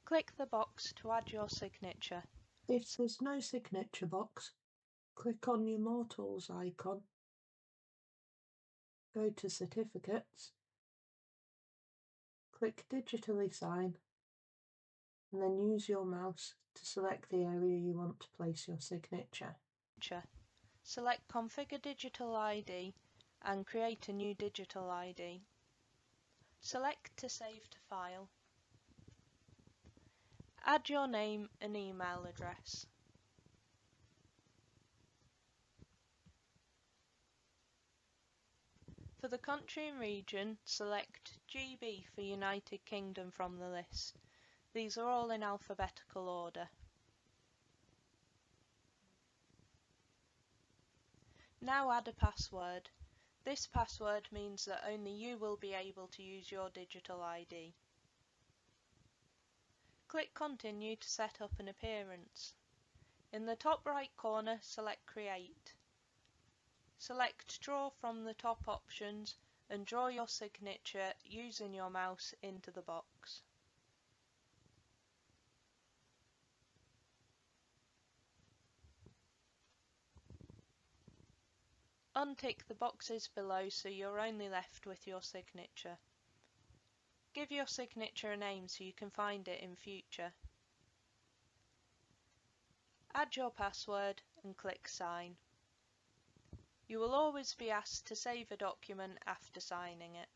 Click the box to add your signature. If there's no signature box, click on your More Tools icon, go to Certificates, click Digitally Sign, and then use your mouse to select the area you want to place your signature. Select Configure Digital ID and create a new digital ID. Select to save to file. Add your name and email address. For the country and region, select GB for United Kingdom from the list. These are all in alphabetical order. Now add a password. This password means that only you will be able to use your digital ID. Click Continue to set up an appearance. In the top right corner, select Create. Select Draw from the top options and draw your signature using your mouse into the box. Untick the boxes below so you're only left with your signature. Give your signature a name so you can find it in future. Add your password and click Sign. You will always be asked to save a document after signing it.